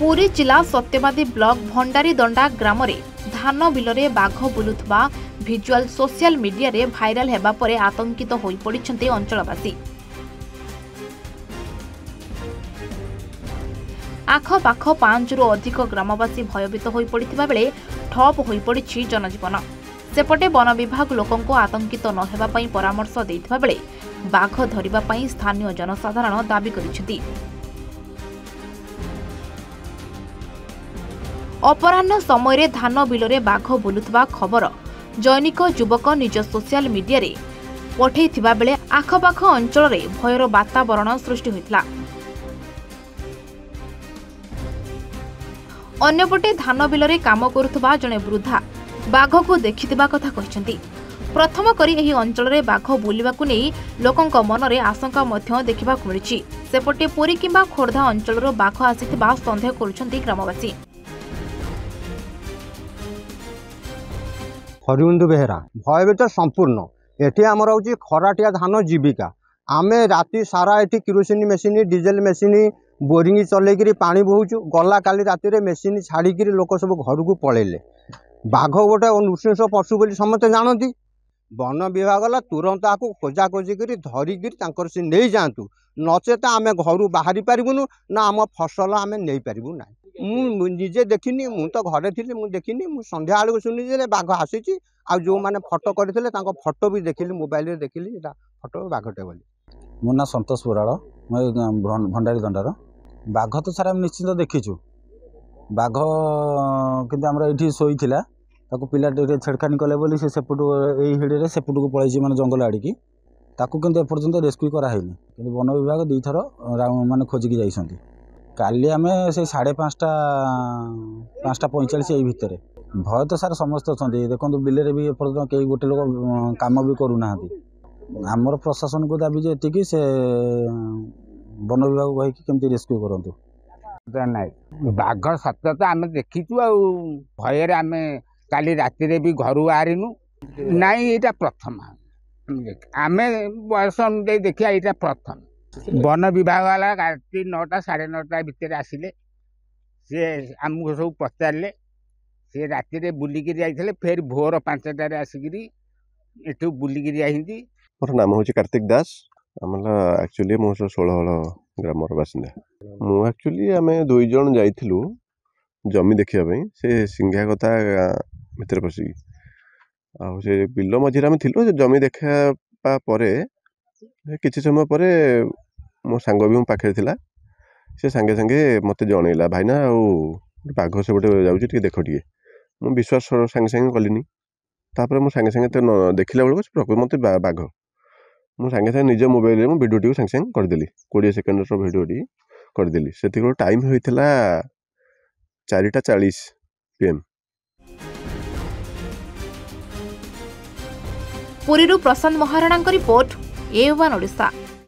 पुरी जिला सत्यवादी ब्लॉक भंडारी दंडा ग्राम रे धान बिलरे बाघ बुलुथबा भिजुआल सोशल मीडिया रे भाइराल हेबा परे आतंकित होई पड़िछन्ते अंचलवासी। आखपाख 5 रु अधिक ग्रामवासी भयभीत होई पड़िथिबा बेले ठप होई पड़िछि जनजीवन। सेपटे वन विभाग लोकंको आतंकित न हेबा पई परामर्श देइथिबा बेले बाघ धरिबा पई स्थानीय जनसाधारण दाबी करिसेंती। अपराह्न समय धान बिलरे बाघ बुलुथबा खबर जैनिक युवक निज सोशल मीडिया रे पठेइथिबा बेले आखपाख अंचल रे भयर वातावरण सृष्टि होइतला। अन्यपटे धान बिलरे काम करुथबा जणे वृद्धा बाघ को देखिथिबा कथा कहिसेंती। प्रथम करी एही अंचल रे बाघ बुलिबाकु नै लोकंक मन रे आशंका मध्य देखिबाकु मिलिछि। सेपटे पुरी किंबा खोर्धा अंचल रो बाघ आसिथिबा संदेह करुछन्ती ग्रामवासी। हरिबंधु बेहेरा भयभीत संपूर्ण एटी आमर हूँ खराटिया धान जीविका आमे राति सारा एटी kerosene machine diesel machine boring चलैकि पानी बोचु गला काली राति मेसीन छाड़िकी लोक सब घर को पलैले। बाघ गोटे नृशंस पशु बोली समस्ते जानती। वन विभाग गला तुरंत आपको खोजाखोजी कर धरिकी से नहीं जातु नचेत आम घर बाहरी पारूँ ना आम फसल आम नहीं पारू ना। मुझे देखनी मु तो घरे थी मुझे देखनी मुझे संध्या बेलू शुणी बाघ आसी जो मैंने फटो करते फटो भी देखिली मोबाइल देखिली फटो बाघटे बोली। मो ना संतोष बराड़ मैं भंडारी दंडार बाघ तो सारा निश्चिंत देखीचु बाघ किंतु आमर ये शोई पिला छेड़खानी कले बोली से सेपटू हिड़े सेपटू पलैसी माने जंगल आड़िकी ताकू किंतु एपर्यंत रेस्क्यू कराइनि किंतु वन विभाग 2 थर माने खोजिकी जाइसंती। काली आमे से 5:45 यही भितर भय तो सार समस्त अच्छा देखो बिले भी एपर्यंत कई गोटे लोक काम भी करूना। आमर प्रशासन को दाबी जे एतिकी से वन विभाग कही केमती रेस्क्यू करंतु ना बाघ सत्य तो आम देखीचु भयर आम काली राति भी घर बाहरिनु ना यहाँ प्रथम आम बयस अनुଯାयी देखिए यहाँ प्रथम। वन विभाग वाला राति 9टा 9:30 भितर आसिले सी आमको सब पचारे सी राति बुलिकी जाइए फेर भोर 5टार आसिकी एठू बुलिकी जाइंती। मोर नाम हूँ कार्तिक दास आम एक्चुअली मो 16 ग्राम बासिंदा मु एक्चुअली आम 2 जन जाइलु जमी देखापी से सिंघा कथा भितर पशिकी से बिल मझे आम थी जमी देखा किसी समय पर मो सांग भी मो पाखे थिला से सांगे सांगे मत जनइला भाईना बाघ से गोटे जाऊँगी देख टे मु विश्वास सांगे सांगे कलिनी तापर मु सांगे सांगे तो देखला बेलू प्रकृत मत बाघ मु सांगे सांगे निज मोबाइल में भिडियो सांगे सांगे करदेली 20 सेकेंड भिडियो करदेली से टाइम होता 4:40 PM। पुरीरू प्रशांत महाराणा रिपोर्ट A1 ओडिशा।